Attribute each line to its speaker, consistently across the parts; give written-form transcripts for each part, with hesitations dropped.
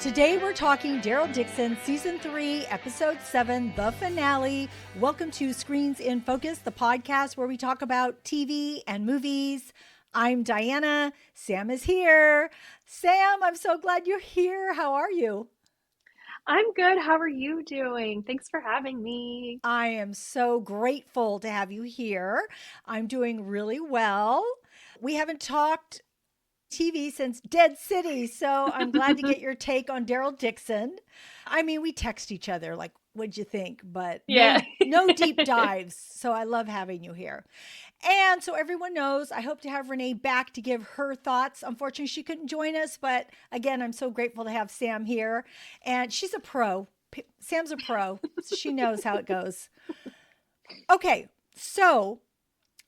Speaker 1: Today we're talking Daryl Dixon, Season 3, Episode 7, the finale. Welcome to Screens in Focus, the podcast where we talk about TV and movies. I'm Diana. Sam is here. Sam, I'm so glad you're here. How are you?
Speaker 2: I'm good. How are you doing? Thanks for having me.
Speaker 1: I am so grateful to have you here. I'm doing really well. We haven't talked TV since Dead City. So I'm glad to get your take on Daryl Dixon. I mean, we text each other like, what'd you think? But
Speaker 2: Yeah.
Speaker 1: no deep dives. So I love having you here. And so everyone knows, I hope to have Renee back to give her thoughts. Unfortunately, she couldn't join us. But again, I'm so grateful to have Sam here. And she's a pro. Sam's a pro. So she knows how it goes. Okay. So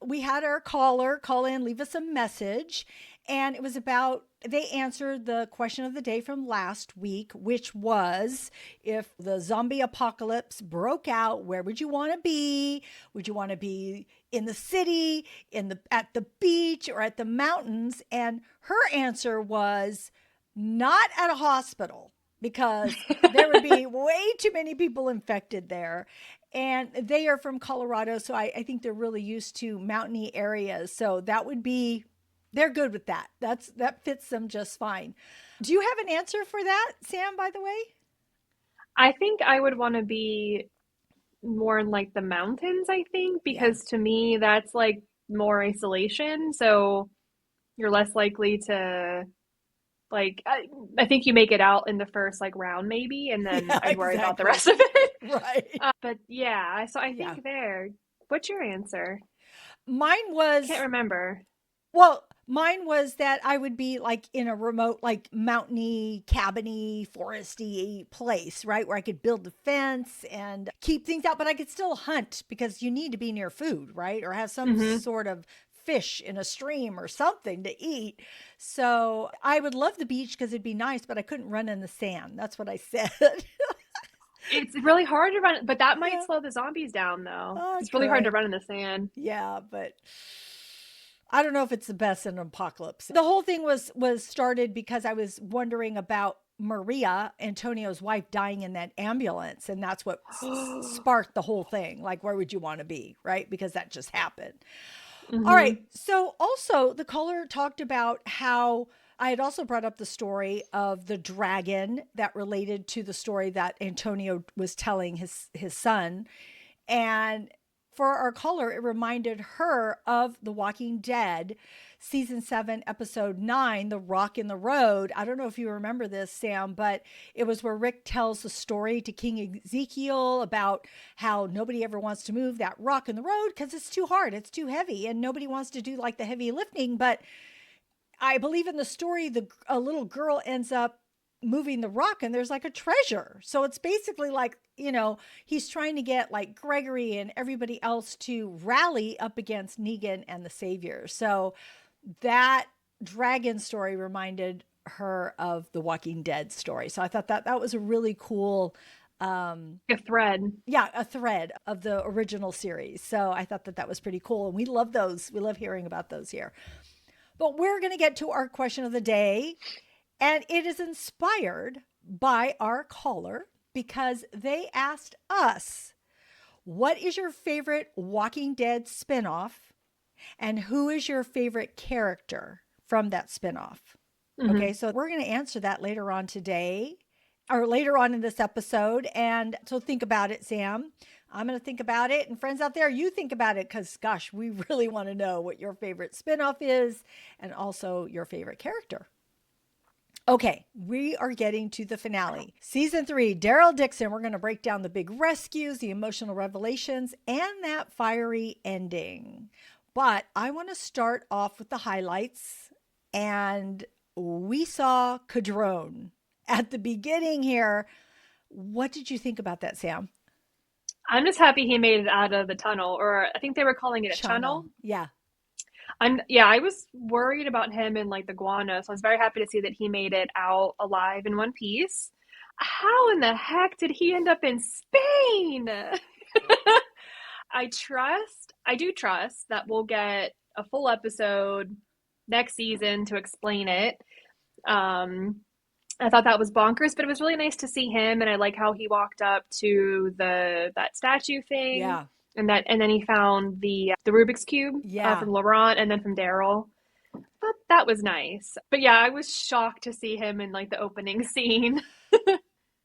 Speaker 1: we had our caller call in, leave us a message. And it was about, they answered the question of the day from last week, which was, if the zombie apocalypse broke out, where would you want to be? Would you want to be in the city, at the beach, or at the mountains? And her answer was not at a hospital, because there would be way too many people infected there. And they are from Colorado, so I think they're really used to mountainy areas. So that would be, they're good with that. That fits them just fine. Do you have an answer for that, Sam, by the way?
Speaker 2: I think I would want to be more in like the mountains, I think,
Speaker 1: Yeah.
Speaker 2: because to me that's like more isolation. So you're less likely to like I think you make it out in the first like round maybe, and then
Speaker 1: Yeah,
Speaker 2: I'd worry about the
Speaker 1: exactly.
Speaker 2: rest of it.
Speaker 1: Right.
Speaker 2: But yeah, so I
Speaker 1: Yeah.
Speaker 2: think there. What's your answer?
Speaker 1: Mine
Speaker 2: Can't
Speaker 1: was,
Speaker 2: remember.
Speaker 1: well, mine was that I would be like in a remote, like mountainy, cabiny, foresty place, right? Where I could build a fence and keep things out, but I could still hunt because you need to be near food, right? Or have some
Speaker 2: Hmm.
Speaker 1: sort of fish in a stream or something to eat. So I would love the beach because it'd be nice, but I couldn't run in the sand. That's what I said.
Speaker 2: It's really hard to run, but that might
Speaker 1: Yeah.
Speaker 2: slow the zombies down though.
Speaker 1: Oh,
Speaker 2: It's really hard to
Speaker 1: good.
Speaker 2: run in the sand.
Speaker 1: Yeah, but I don't know if it's the best in an apocalypse. The whole thing was started because I was wondering about Maria, Antonio's wife, dying in that ambulance, and that's what sparked the whole thing. Like, where would you want to be, right? Because that just happened. All right.
Speaker 2: Hmm.
Speaker 1: So also the caller talked about how I had also brought up the story of the dragon that related to the story that Antonio was telling his son. And for our caller, it reminded her of The Walking Dead, season 7, episode 9, The Rock in the Road. I don't know if you remember this, Sam, but it was where Rick tells the story to King Ezekiel about how nobody ever wants to move that rock in the road because it's too hard, it's too heavy, and nobody wants to do like the heavy lifting. But I believe in the story, a little girl ends up moving the rock and there's like a treasure. So it's basically like, he's trying to get like Gregory and everybody else to rally up against Negan and the Savior. So that dragon story reminded her of the Walking Dead story. So I thought that was a really cool,
Speaker 2: A thread.
Speaker 1: yeah, a thread of the original series. So I thought that was pretty cool. And we love those. We love hearing about those here. But we're going to get to our question of the day. And it is inspired by our caller because they asked us, what is your favorite Walking Dead spinoff? And who is your favorite character from that spinoff? Okay,
Speaker 2: Hmm.
Speaker 1: so we're going to answer that later on today or later on in this episode. And so think about it, Sam. I'm going to think about it. And friends out there, you think about it because, gosh, we really want to know what your favorite spinoff is and also your favorite character. Okay, we are getting to the finale. Season 3, Daryl Dixon. We're going to break down the big rescues, the emotional revelations, and that fiery ending. But I want to start off with the highlights. And we saw Cadrone at the beginning here. What did you think about that, Sam?
Speaker 2: I'm just happy he made it out of the tunnel, or I think they were calling it a
Speaker 1: Channel.
Speaker 2: tunnel.
Speaker 1: Yeah.
Speaker 2: I was worried about him and like the guano, so I was very happy to see that he made it out alive in one piece. How in the heck did he end up in Spain? I do trust that we'll get a full episode next season to explain it. Um, I thought that was bonkers, but it was really nice to see him, and I like how he walked up to that statue thing,
Speaker 1: Yeah.
Speaker 2: and then he found the Rubik's cube
Speaker 1: Yeah.
Speaker 2: from Laurent, and then from Daryl. But that was nice. But yeah, I was shocked to see him in like the opening scene.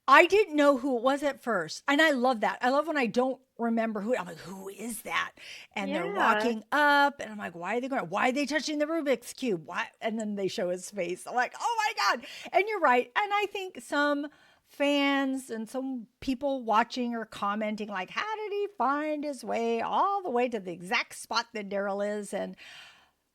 Speaker 1: I didn't know who it was at first. And I love that. I love when I don't remember who. I'm like, who is that? And they're
Speaker 2: Yeah,
Speaker 1: walking up, and I'm like, why are they going? Why are they touching the Rubik's Cube? Why? And then they show his face. I'm like, oh my God. And you're right. And I think some fans and some people watching or commenting, like, how did he find his way all the way to the exact spot that Daryl is? And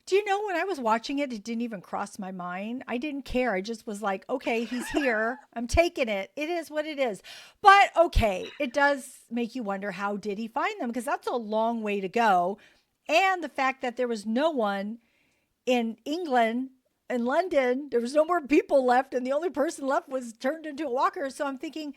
Speaker 1: do you know, when I was watching it, it didn't even cross my mind. I didn't care. I just was like, okay, he's here. I'm taking it. It is what it is. But okay, it does make you wonder, how did he find them? Because that's a long way to go. And the fact that there was no one in England, in London, there was no more people left, and the only person left was turned into a walker. So I'm thinking,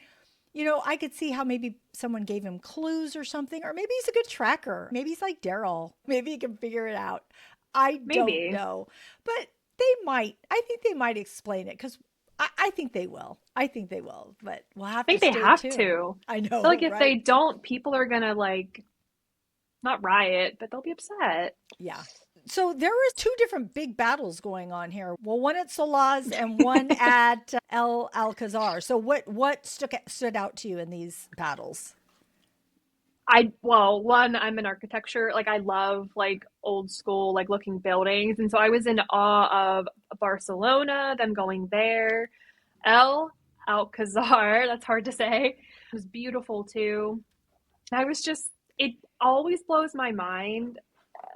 Speaker 1: I could see how maybe someone gave him clues or something, or maybe he's a good tracker. Maybe he's like Daryl. Maybe he can figure it out. I don't
Speaker 2: maybe.
Speaker 1: know, but they might. I think they might explain it, because I think they will. I think they will, but we'll have
Speaker 2: I
Speaker 1: to
Speaker 2: think they
Speaker 1: stay
Speaker 2: have
Speaker 1: tuned.
Speaker 2: to.
Speaker 1: I
Speaker 2: I feel like
Speaker 1: know,
Speaker 2: if they
Speaker 1: right?
Speaker 2: don't, people are gonna like not riot, but they'll be upset.
Speaker 1: Yeah. So there were two different big battles going on here. Well, one at Solaz and one at El Alcazar. So what stood out to you in these battles?
Speaker 2: One, I'm in architecture. Like I love like old school like looking buildings, and so I was in awe of Barcelona, them going there. El Alcazar, that's hard to say. It was beautiful too. I was just it always blows my mind.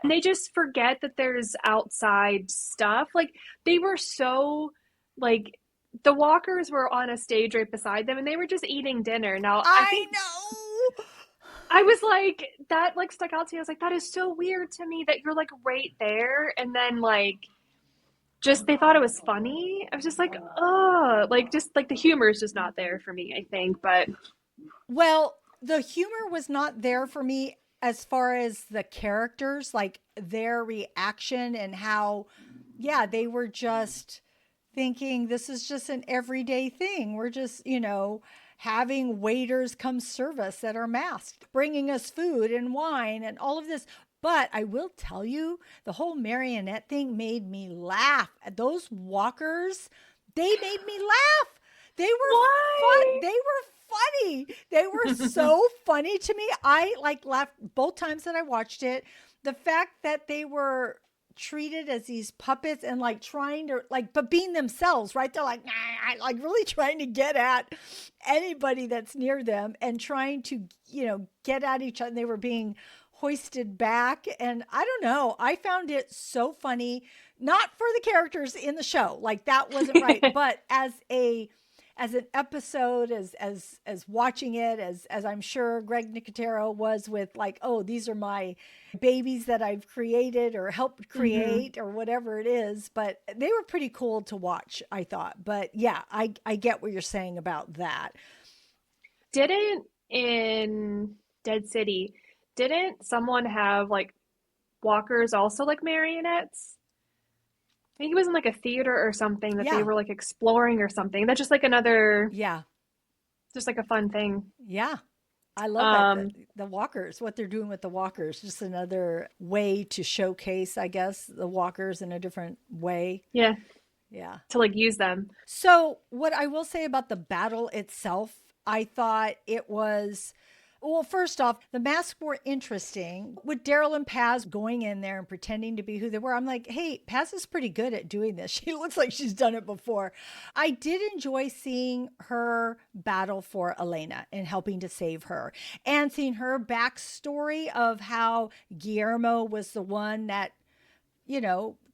Speaker 2: And they just forget that there's outside stuff. Like they were so like the walkers were on a stage right beside them and they were just eating dinner. Now, I
Speaker 1: I
Speaker 2: think
Speaker 1: know.
Speaker 2: I was like that like stuck out to me. I was like that is so weird to me that you're like right there and then like just they thought it was funny. I was just like, oh, like just like the humor is just not there for me, I think. But
Speaker 1: Well, the humor was not there for me as far as the characters, like their reaction and how, yeah, they were just thinking this is just an everyday thing. We're just, having waiters come serve us that are masked, bringing us food and wine and all of this. But I will tell you, the whole marionette thing made me laugh. Those walkers, they made me laugh. They were fun.
Speaker 2: why?
Speaker 1: They were funny. They were so funny to me. I like laughed both times that I watched it. The fact that they were treated as these puppets and like trying to like but being themselves, right? They're like, nah, like really trying to get at anybody that's near them and trying to, get at each other. They were being hoisted back, and I don't know, I found it so funny. Not for the characters in the show, like that wasn't right, but as an episode, as watching it, as I'm sure Greg Nicotero was with, like, oh, these are my babies that I've created or helped
Speaker 2: Mm-hmm.
Speaker 1: create or whatever it is. But they were pretty cool to watch, I thought. But yeah, I get what you're saying about that.
Speaker 2: Didn't in Dead City, didn't someone have like walkers also like marionettes? I think it was in like a theater or something that they
Speaker 1: Yeah,
Speaker 2: were like exploring or something. That's just like another,
Speaker 1: yeah,
Speaker 2: just like a fun thing.
Speaker 1: yeah. I love that.
Speaker 2: Um,
Speaker 1: The walkers, what they're doing with the walkers, just another way to showcase, I guess, the walkers in a different way.
Speaker 2: yeah,
Speaker 1: Yeah.
Speaker 2: to like use them.
Speaker 1: So, what I will say about the battle itself, I thought it was, well, first off, the masks were interesting. With Daryl and Paz going in there and pretending to be who they were, I'm like, hey, Paz is pretty good at doing this. She looks like she's done it before. I did enjoy seeing her battle for Elena and helping to save her, and seeing her backstory of how Guillermo was the one that,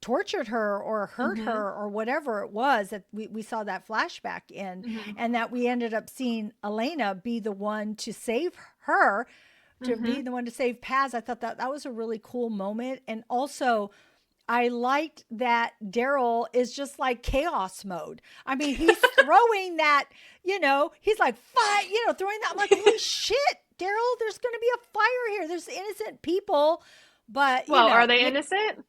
Speaker 1: tortured her or hurt
Speaker 2: Mm-hmm.
Speaker 1: her or whatever it was that we saw that flashback in,
Speaker 2: Mm-hmm.
Speaker 1: and that we ended up seeing Elena be the one to save her, to be
Speaker 2: Mm-hmm.
Speaker 1: the one to save Paz. I thought that that was a really cool moment. And also, I liked that Daryl is just like chaos mode. I mean, he's throwing that, he's like, fight, throwing that. I'm like, holy shit, Daryl, there's going to be a fire here. There's innocent people. But,
Speaker 2: Well, are they innocent?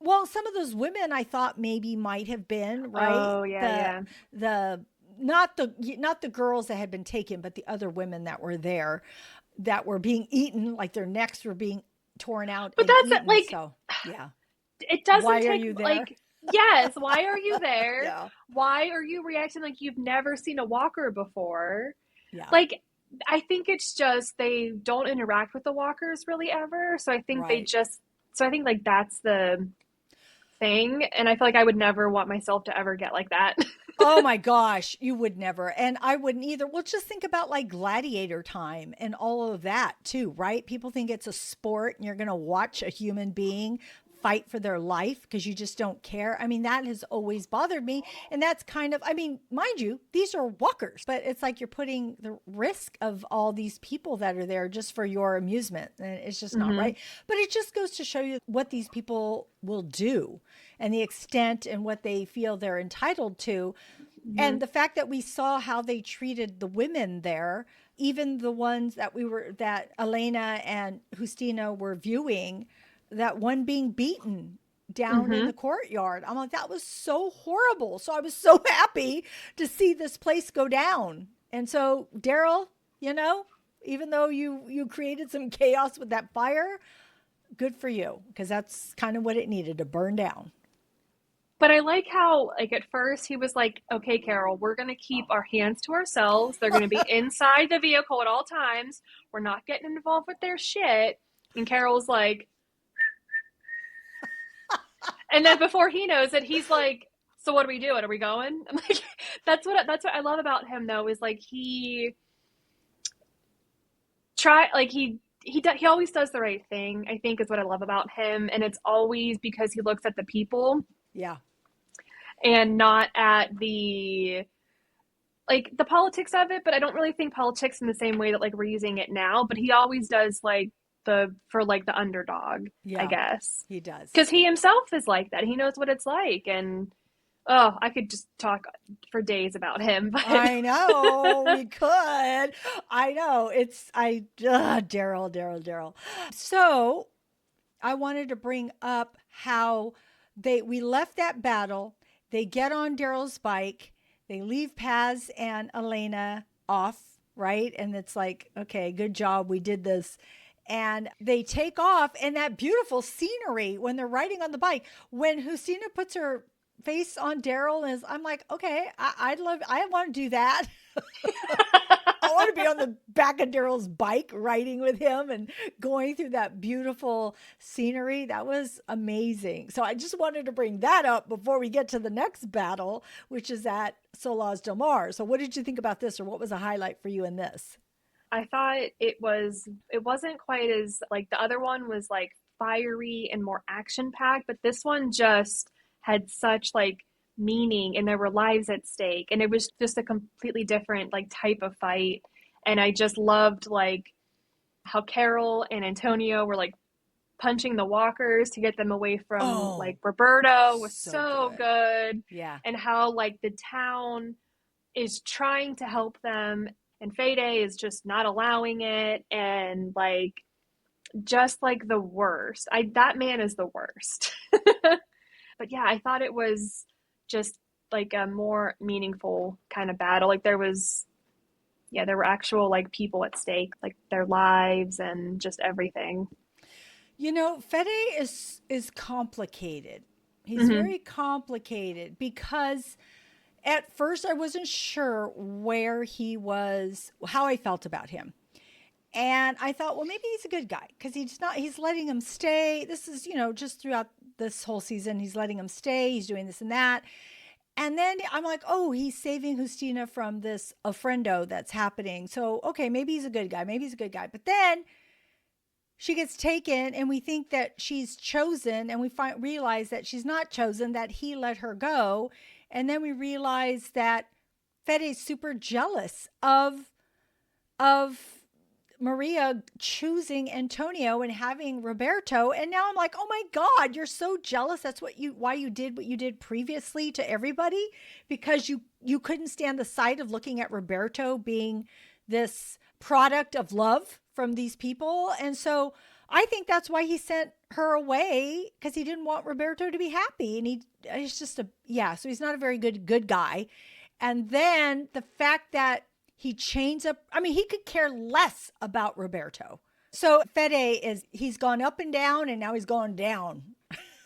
Speaker 1: Well, some of those women I thought maybe might have been, right?
Speaker 2: Oh, yeah, yeah.
Speaker 1: The not the girls that had been taken, but the other women that were there that were being eaten, like their necks were being torn out
Speaker 2: But
Speaker 1: and
Speaker 2: that's it,
Speaker 1: eaten.
Speaker 2: like,
Speaker 1: So, yeah.
Speaker 2: it doesn't
Speaker 1: Why are
Speaker 2: take,
Speaker 1: you there?
Speaker 2: like, yes, why are you there?
Speaker 1: Yeah.
Speaker 2: Why are you reacting like you've never seen a walker before?
Speaker 1: Yeah.
Speaker 2: Like, I think it's just they don't interact with the walkers really ever. So I think they
Speaker 1: Right.
Speaker 2: just, so I think like that's the thing. And I feel like I would never want myself to ever get like that.
Speaker 1: Oh my gosh, you would never. And I wouldn't either. Well, just think about like gladiator time and all of that too, right? People think it's a sport and you're going to watch a human being fight for their life because you just don't care. I mean, that has always bothered me. And that's kind of, I mean, mind you, these are walkers, but it's like you're putting the risk of all these people that are there just for your amusement. And it's just not
Speaker 2: Hmm.
Speaker 1: right. But it just goes to show you what these people will do and the extent and what they feel they're entitled to.
Speaker 2: Hmm.
Speaker 1: And the fact that we saw how they treated the women there, even the ones that Elena and Justina were viewing, that one being beaten down in
Speaker 2: Hmm.
Speaker 1: the courtyard. I'm like, that was so horrible. So I was so happy to see this place go down. And so, Daryl, you know, even though you created some chaos with that fire, good for you, because that's kind of what it needed to burn down.
Speaker 2: But I like how, like, at first he was like, okay, Carol, we're going to keep our hands to ourselves. They're going to be inside the vehicle at all times. We're not getting involved with their shit. And Carol's like, and then before he knows it, he's like, so what are we doing? Are we going? I'm like, that's what I love about him though, is like he always does the right thing, I think is what I love about him. And it's always because he looks at the people
Speaker 1: Yeah.
Speaker 2: and not at the politics of it, but I don't really think politics in the same way that like we're using it now. But he always does like the underdog, I
Speaker 1: Yeah.
Speaker 2: guess,
Speaker 1: He does.
Speaker 2: because he himself is like that. He knows what it's like, and oh, I could just talk for days about him. But
Speaker 1: I know we could. I know Daryl. So I wanted to bring up how we left that battle. They get on Daryl's bike. They leave Paz and Elena off, right? And it's like, okay, good job. We did this. And they take off, and that beautiful scenery when they're riding on the bike. When Justina puts her face on Daryl, is I'm like, okay, I want to do that. I want to be on the back of Daryl's bike riding with him and going through that beautiful scenery. That was amazing. So I just wanted to bring that up before we get to the next battle, which is at Solaz Del Mar. So what did you think about this, or what was a highlight for you in this?
Speaker 2: I thought it wasn't quite as like the other one was like fiery and more action packed, but this one just had such like meaning and there were lives at stake and it was just a completely different like type of fight. And I just loved like how Carol and Antonio were like punching the walkers to get them away from
Speaker 1: Oh,
Speaker 2: like Roberto was
Speaker 1: so
Speaker 2: so
Speaker 1: good.
Speaker 2: good.
Speaker 1: Yeah.
Speaker 2: And how like the town is trying to help them and Fede is just not allowing it and like just like the worst. I That man is the worst. But yeah, I thought it was just like a more meaningful kind of battle. Like there were actual like people at stake, like their lives and just everything.
Speaker 1: You know, Fede is complicated. He's
Speaker 2: Hmm.
Speaker 1: very complicated because at first I wasn't sure where he was, how I felt about him. And I thought, well, maybe he's a good guy because he's letting him stay. This is, just throughout this whole season, he's letting him stay. He's doing this and that. And then I'm like, oh, he's saving Justina from this ofrendo that's happening. So, okay, maybe he's a good guy. Maybe he's a good guy. But then she gets taken and we think that she's chosen and realize that she's not chosen, that he let her go. And then we realize that Fede's super jealous of Maria choosing Antonio and having Roberto. And now I'm like, oh my God, you're so jealous. That's why you did what you did previously to everybody, because you couldn't stand the sight of looking at Roberto being this product of love from these people. And so I think that's why he sent her away because he didn't want Roberto to be happy. And he's just yeah, so he's not a very good guy. And then the fact that he chains up, I mean, he could care less about Roberto. So he's gone up and down, and now he's gone down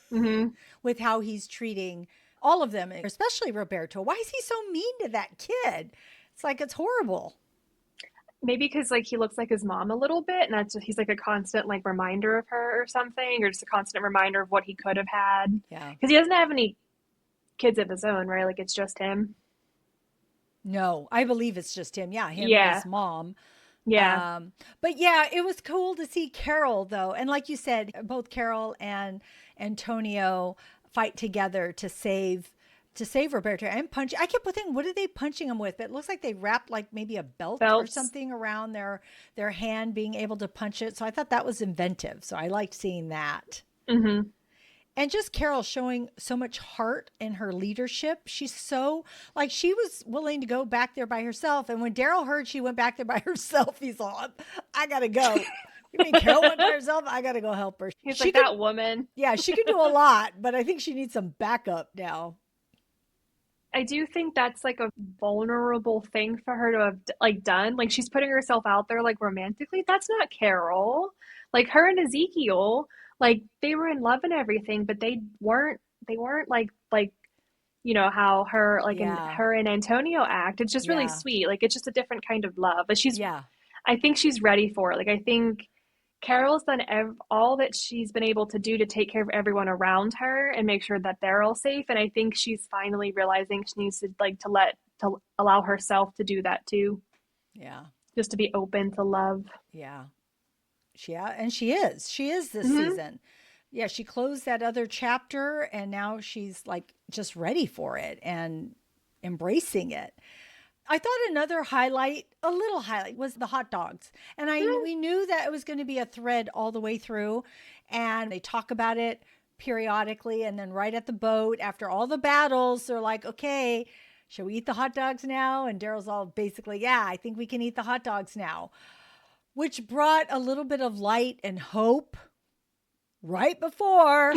Speaker 2: Hmm.
Speaker 1: with how he's treating all of them, especially Roberto. Why is he so mean to that kid? It's like, it's horrible.
Speaker 2: Maybe because like he looks like his mom a little bit, and he's like a constant like reminder of her or something, or just a constant reminder of what he could have had.
Speaker 1: Yeah.
Speaker 2: Because he doesn't have any kids of his own, right? Like it's just him.
Speaker 1: No, I believe it's just him. Yeah, him and
Speaker 2: Yeah,
Speaker 1: his mom.
Speaker 2: yeah.
Speaker 1: But yeah, it was cool to see Carol though. And like you said, both Carol and Antonio fight together to save Roberto and punch. I kept thinking, what are they punching him with? But it looks like they wrapped like maybe a belt or
Speaker 2: Belts.
Speaker 1: something around their hand, being able to punch it. So I thought that was inventive. So I liked seeing that.
Speaker 2: Hmm.
Speaker 1: And just Carol showing so much heart in her leadership. She's so, like, she was willing to go back there by herself. And when Daryl heard she went back there by herself, he's all, I gotta go. You mean Carol went by herself? I gotta go help her.
Speaker 2: He's
Speaker 1: She
Speaker 2: like
Speaker 1: could,
Speaker 2: that woman.
Speaker 1: yeah, she could do a lot, but I think she needs some backup now.
Speaker 2: I do think that's like a vulnerable thing for her to have like done. Like she's putting herself out there like romantically. That's not Carol. Like her and Ezekiel, like they were in love and everything, but they weren't like how her like and
Speaker 1: Yeah,
Speaker 2: her and Antonio act. It's just really
Speaker 1: yeah,
Speaker 2: sweet. Like it's just a different kind of love. But
Speaker 1: yeah,
Speaker 2: I think she's ready for it. Like I think Carol's done all that she's been able to do to take care of everyone around her and make sure that they're all safe. And I think she's finally realizing she needs to to allow herself to do that too,
Speaker 1: yeah,
Speaker 2: just to be open to love.
Speaker 1: yeah. Yeah, and she is. She is this
Speaker 2: Hmm.
Speaker 1: season. Yeah, she closed that other chapter and now she's like just ready for it and embracing it. I thought another highlight, a little highlight, was the hot dogs. And we knew that it was going to be a thread all the way through. And they talk about it periodically. And then right at the boat, after all the battles, they're like, okay, shall we eat the hot dogs now? And Daryl's all basically, yeah, I think we can eat the hot dogs now, which brought a little bit of light and hope right before,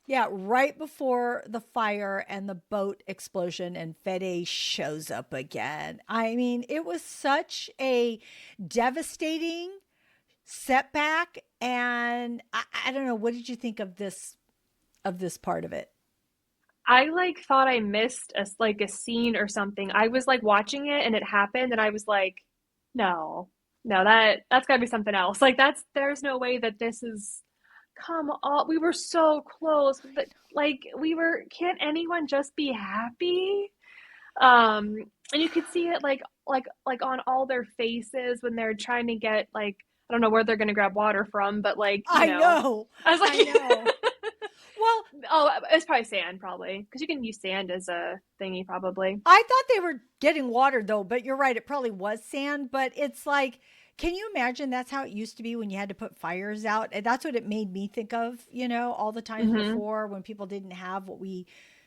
Speaker 1: yeah, right before the fire and the boat explosion and Fede shows up again. I mean, it was such a devastating setback. And I don't know, what did you think of this part of it?
Speaker 2: I like thought I missed a scene or something. I was like watching it and it happened and I was like, no, no, that's gotta be something else. Like there's no way that this is come on. We were so close. But like can't anyone just be happy? Um, and you could see it like on all their faces when they're trying to get like I don't know where they're gonna grab water from, but
Speaker 1: I know.
Speaker 2: I was
Speaker 1: I know.
Speaker 2: like
Speaker 1: Well,
Speaker 2: oh, it's probably sand, probably, because you can use sand as a thingy, probably.
Speaker 1: I thought they were getting water though, but you're right. It probably was sand, but it's like, can you imagine that's how it used to be when you had to put fires out? And that's what it made me think of, all the times
Speaker 2: Hmm.
Speaker 1: before when people didn't have what we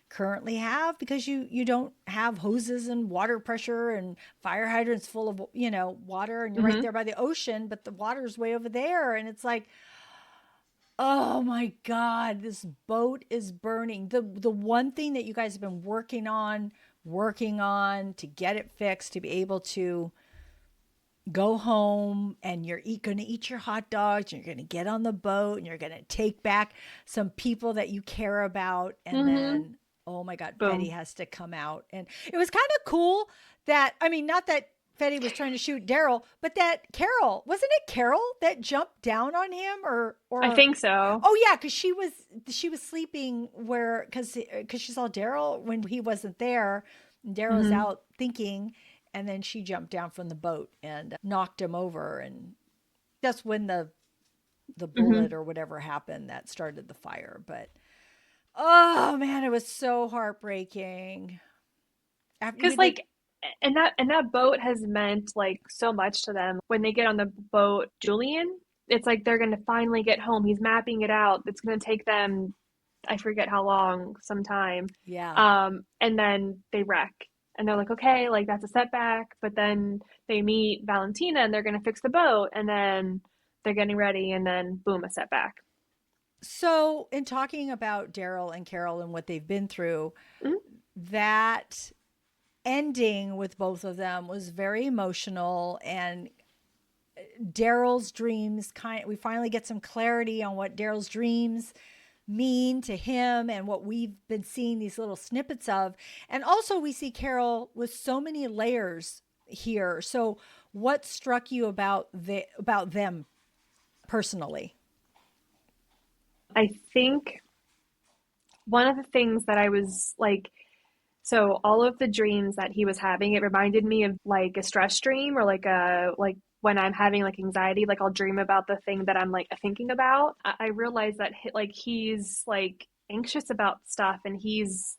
Speaker 1: currently have because you don't have hoses and water pressure and fire hydrants full of, water, and you're right
Speaker 2: Hmm.
Speaker 1: there by the ocean, but the water's way over there, and it's like, oh my God, this boat is burning. The one thing that you guys have been working on to get it fixed, to be able to go home, and going to eat your hot dogs, and you're going to get on the boat, and you're going to take back some people that you care about. And
Speaker 2: Hmm.
Speaker 1: then, oh my God, Fetty
Speaker 2: Boom.
Speaker 1: has to come out. And it was kind of cool that, I mean, not that Fetty was trying to shoot Daryl, but that wasn't it Carol that jumped down on him,
Speaker 2: I think so.
Speaker 1: oh yeah, because she was sleeping where, because she saw Daryl when he wasn't there, and Daryl was
Speaker 2: Hmm.
Speaker 1: out thinking, and then she jumped down from the boat and knocked him over, and that's when the bullet
Speaker 2: Hmm.
Speaker 1: or whatever happened that started the fire. But oh man, it was so heartbreaking. After
Speaker 2: Because
Speaker 1: they,
Speaker 2: and that boat has meant like so much to them. When they get on the boat, Julian, it's like they're gonna finally get home. He's mapping it out. It's gonna take them, I forget how long, some time.
Speaker 1: yeah,
Speaker 2: And then they wreck. And they're like, okay, like that's a setback. But then they meet Valentina and they're gonna fix the boat. And then they're getting ready, and then boom, a setback.
Speaker 1: So, in talking about Daryl and Carol and what they've been through,
Speaker 2: Mhm.
Speaker 1: that ending with both of them was very emotional, and Daryl's dreams we finally get some clarity on what Daryl's dreams mean to him and what we've been seeing these little snippets of. And also we see Carol with so many layers here. So what struck you about them personally?
Speaker 2: I think one of the things that I was like, so all of the dreams that he was having, it reminded me of like a stress dream, or like when I'm having like anxiety, like I'll dream about the thing that I'm like thinking about. I realized that like he's like anxious about stuff, and he's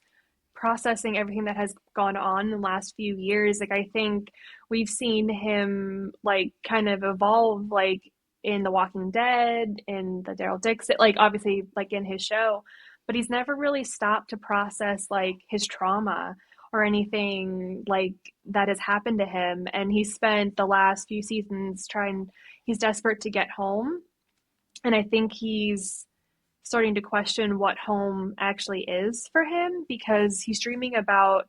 Speaker 2: processing everything that has gone on in the last few years. Like I think we've seen him like kind of evolve, like in The Walking Dead, in the Daryl Dixon, like obviously like in his show, but he's never really stopped to process like his trauma or anything like that has happened to him. And he spent the last few seasons he's desperate to get home. And I think he's starting to question what home actually is for him, because he's dreaming about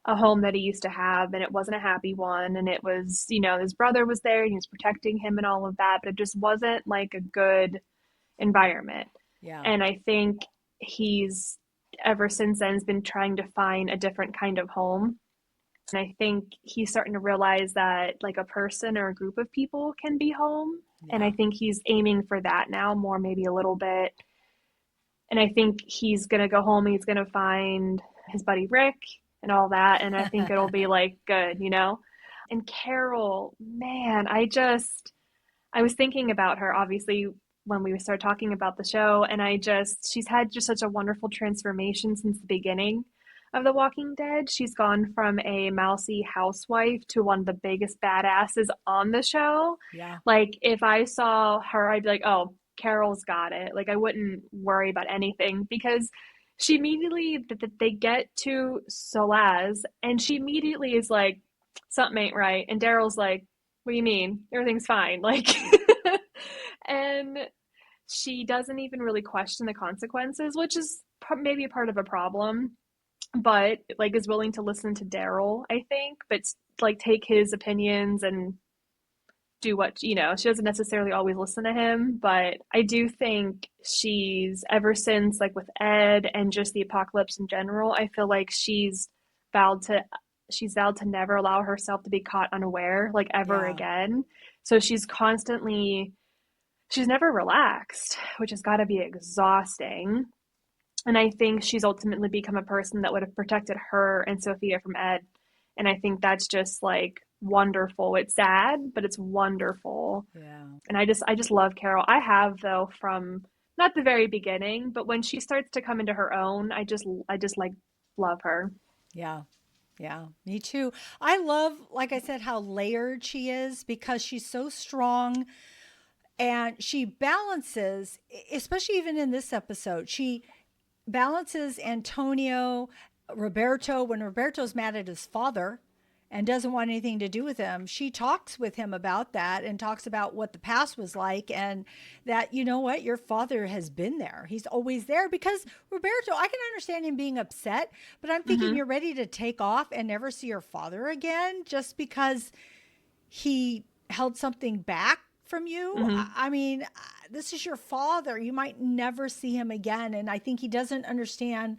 Speaker 2: a home that he used to have, and it wasn't a happy one, and it was, his brother was there and he was protecting him and all of that, but it just wasn't like a good environment.
Speaker 1: Yeah.
Speaker 2: And I think he's ever since then has been trying to find a different kind of home. And I think he's starting to realize that like a person or a group of people can be home. And I
Speaker 1: Yeah.
Speaker 2: think he's aiming for that now more, maybe a little bit. And I think he's gonna go home and he's gonna find his buddy Rick and all that. And I think it'll be like good. And Carol, man, I was thinking about her obviously when we started talking about the show, and she's had just such a wonderful transformation since the beginning of The Walking Dead. She's gone from a mousy housewife to one of the biggest badasses on the show.
Speaker 1: Yeah.
Speaker 2: Like if I saw her, I'd be like, oh, Carol's got it. Like I wouldn't worry about anything, because she immediately that they get to Solaz, and she immediately is like, something ain't right. And Daryl's like, what do you mean? Everything's fine. Like, and she doesn't even really question the consequences, which is maybe a part of a problem, but like is willing to listen to Daryl, I think, but like take his opinions and do what, she doesn't necessarily always listen to him, but I do think she's ever since like with Ed and just the apocalypse in general, I feel like vowed to she's vowed to never allow herself to be caught unaware like ever
Speaker 1: Yeah.
Speaker 2: again. So she's never relaxed, which has got to be exhausting. And I think she's ultimately become a person that would have protected her and Sophia from Ed. And I think that's just like wonderful. It's sad, but it's wonderful.
Speaker 1: Yeah.
Speaker 2: And I just love Carol. I have though from not the very beginning, but when she starts to come into her own, I just like love her.
Speaker 1: Yeah. Yeah, me too. I love, like I said, how layered she is because she's so strong and she balances, especially even in this episode, she balances Antonio, Roberto, when Roberto's mad at his father and doesn't want anything to do with him. She talks with him about that and talks about what the past was like, and that, you know what, your father has been there. He's always there. Because Roberto, I can understand him being upset, but I'm thinking
Speaker 2: Mm-hmm.
Speaker 1: you're ready to take off and never see your father again just because he held something back from you.
Speaker 2: Mm-hmm.
Speaker 1: I mean, this is your father. You might never see him again. And I think he doesn't understand.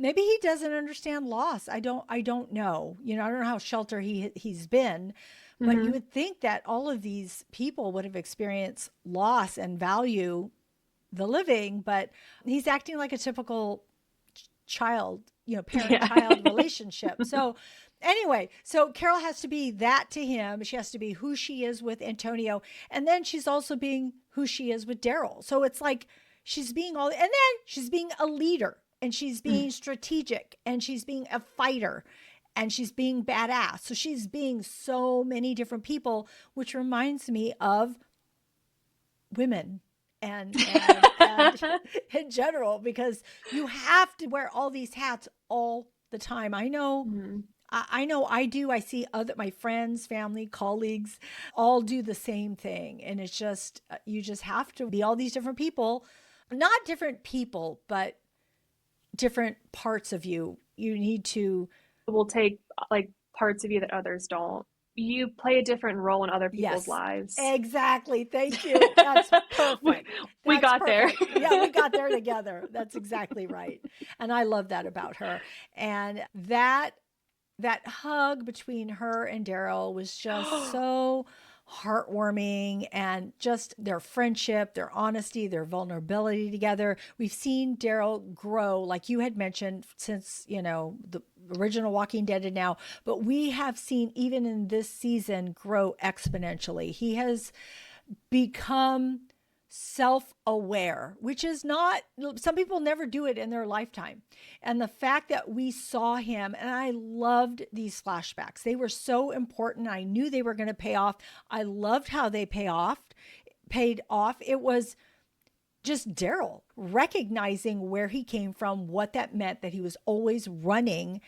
Speaker 1: Maybe he doesn't understand loss. I don't know. I don't know how sheltered he's been, but you
Speaker 2: Mm-hmm.
Speaker 1: would think that all of these people would have experienced loss and value the living, but he's acting like a typical child, parent
Speaker 2: Yeah.
Speaker 1: child relationship. So, anyway, so Carol has to be that to him. She has to be who she is with Antonio. And then she's also being who she is with Daryl. So it's like she's being all, and then she's being a leader and she's being strategic and she's being a fighter and she's being badass. So she's being so many different people, which reminds me of women and in general, because you have to wear all these hats all the time. I know
Speaker 2: Mm-hmm.
Speaker 1: I know I do. I see other my friends, family, colleagues all do the same thing. And it's just you just have to be all these different people, not different people, but different parts of you. You need to,
Speaker 2: Will take like parts of you that others don't. You play a different role in other people's
Speaker 1: yes,
Speaker 2: lives.
Speaker 1: exactly. Thank you. That's
Speaker 2: we,
Speaker 1: perfect.
Speaker 2: we
Speaker 1: That's
Speaker 2: got there.
Speaker 1: perfect. Yeah, we got there together. That's exactly right. And I love that about her. And that hug between her and Daryl was just so heartwarming, and just their friendship, their honesty, their vulnerability together. We've seen Daryl grow, like you had mentioned, since, the original Walking Dead and now, but we have seen even in this season grow exponentially. He has become self aware, which is not, some people never do it in their lifetime. And the fact that we saw him, and I loved these flashbacks, they were so important. I knew they were going to pay off. I loved how they paid off. It was just Daryl recognizing where he came from, what that meant, that he was always running,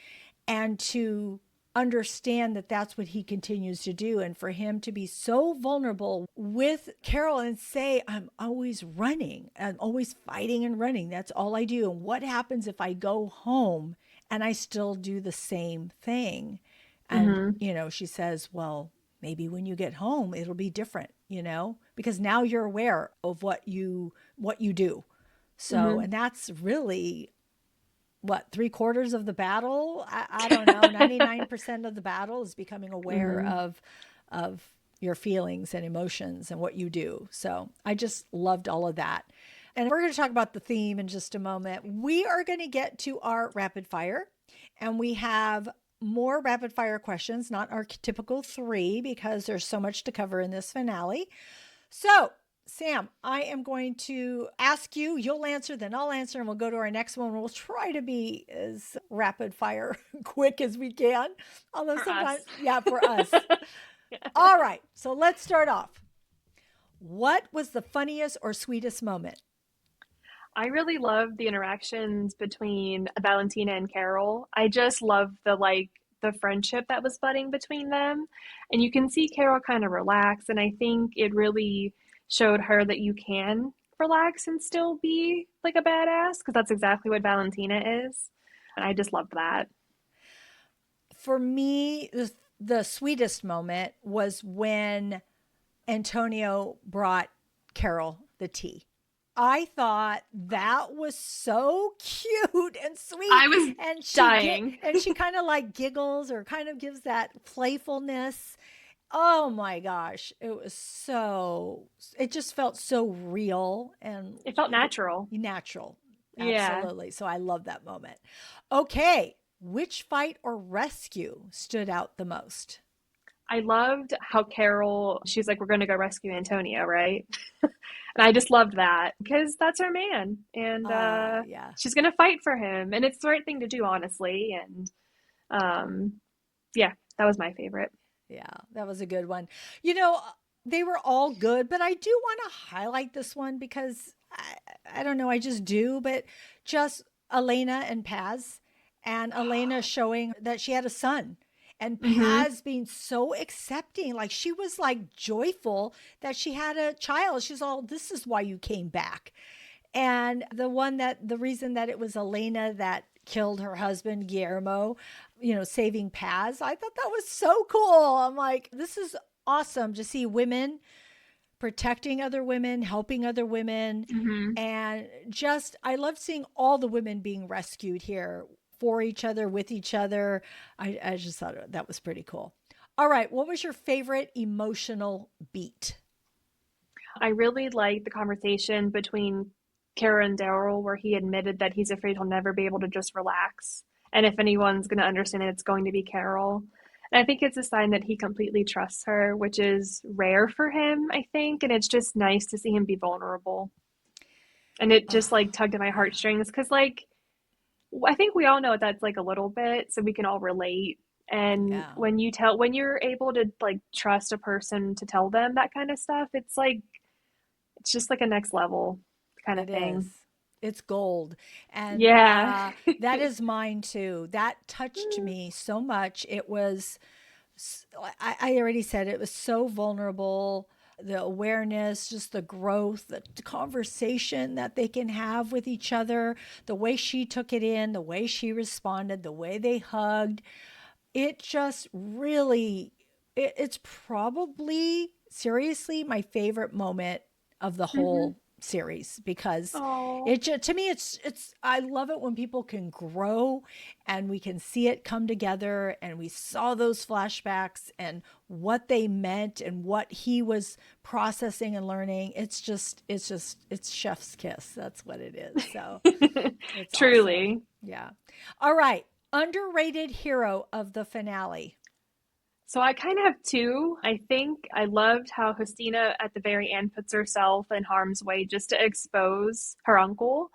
Speaker 1: and to understand that that's what he continues to do. And for him to be so vulnerable with Carol and say, I'm always running, I'm always fighting and running. That's all I do. And what happens if I go home and I still do the same thing? And,
Speaker 2: hmm
Speaker 1: she says, well, maybe when you get home, it'll be different, because now you're aware of what you do. So,
Speaker 2: hmm
Speaker 1: and that's really what, three-quarters of the battle. I don't know, 99% of the battle is becoming aware
Speaker 2: hmm
Speaker 1: of your feelings and emotions and what you do. So I just loved all of that. And we're going to talk about the theme in just a moment. We are going to get to our rapid fire, and we have more rapid fire questions, not our typical three, because there's so much to cover in this finale. So, Sam, I am going to ask you, you'll answer, then I'll answer, and we'll go to our next one. We'll try to be as rapid fire quick as we can. Although
Speaker 2: For us.
Speaker 1: sometimes, yeah, for us. All right. So let's start off. What was the funniest or sweetest moment?
Speaker 2: I really love the interactions between Valentina and Carol. I just love the friendship that was budding between them. And you can see Carol kind of relax, and I think it really showed her that you can relax and still be like a badass, because that's exactly what Valentina is. And I just loved that.
Speaker 1: For me, the sweetest moment was when Antonio brought Carol the tea. I thought that was so cute and sweet,
Speaker 2: I was
Speaker 1: and
Speaker 2: dying.
Speaker 1: she kind of like giggles or kind of gives that playfulness. Oh my gosh, it just felt so real and
Speaker 2: It felt natural.
Speaker 1: natural.
Speaker 2: Yeah.
Speaker 1: Absolutely. So I love that moment. Okay, which fight or rescue stood out the most?
Speaker 2: I loved how Carol, she's like, we're going to go rescue Antonio, right? And I just loved that because that's her man. And
Speaker 1: Yeah.
Speaker 2: she's going to fight for him. And it's the right thing to do, honestly. And um, yeah, that was my favorite.
Speaker 1: Yeah, that was a good one. You know, they were all good, but I do want to highlight this one because I don't know, I just do, but just Elena and Paz, and Elena showing that she had a son, and
Speaker 2: hmm
Speaker 1: Paz being so accepting. Like she was like joyful that she had a child. She's all, this is why you came back. And the reason that it was Elena that killed her husband, Guillermo, saving Paz, I thought that was so cool. I'm like, this is awesome to see women protecting other women, helping other women.
Speaker 2: hmm
Speaker 1: And just, I love seeing all the women being rescued here for each other, with each other. I just thought that was pretty cool. All right. What was your favorite emotional beat?
Speaker 2: I really liked the conversation between Kara and Daryl where he admitted that he's afraid he'll never be able to just relax. And if anyone's going to understand it, it's going to be Carol. And I think it's a sign that he completely trusts her, which is rare for him, I think. And it's just nice to see him be vulnerable. And it
Speaker 1: Oh,
Speaker 2: just like tugged at my
Speaker 1: yeah.
Speaker 2: heartstrings because, like, I think we all know what that's like a little bit, so we can all relate. And
Speaker 1: Yeah.
Speaker 2: when you're able to like trust a person to tell them that kind of stuff, it's like it's just like a next level kind of
Speaker 1: It is.
Speaker 2: thing.
Speaker 1: it's gold. And
Speaker 2: Yeah.
Speaker 1: that is mine too. That touched me so much. It was, I already said it was so vulnerable. The awareness, just the growth, the conversation that they can have with each other, the way she took it in, the way she responded, the way they hugged. It just really, it's probably seriously my favorite moment of the
Speaker 2: Hmm.
Speaker 1: whole series because
Speaker 2: Oh.
Speaker 1: it just, to me it's I love it when people can grow and we can see it come together, and we saw those flashbacks and what they meant and what he was processing and learning. It's chef's kiss. That's what it is. So it's awesome.
Speaker 2: Truly.
Speaker 1: Yeah. All right. Underrated hero of the finale.
Speaker 2: So I kind of have two. I think I loved how Justina at the very end puts herself in harm's way just to expose her uncle.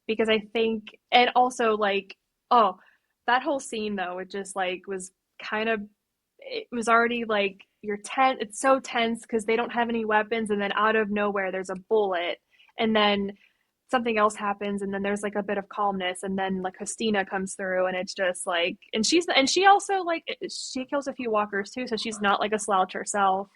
Speaker 2: Because I think, and also like, oh, that whole scene though, it just like was kind of, it was already like you're tense. It's so tense because they don't have any weapons, and then out of nowhere there's a bullet, and then something else happens, and then there's like a bit of calmness, and then like Christina comes through, and it's just like, and she also like she kills a few walkers too, so she's not like a slouch herself.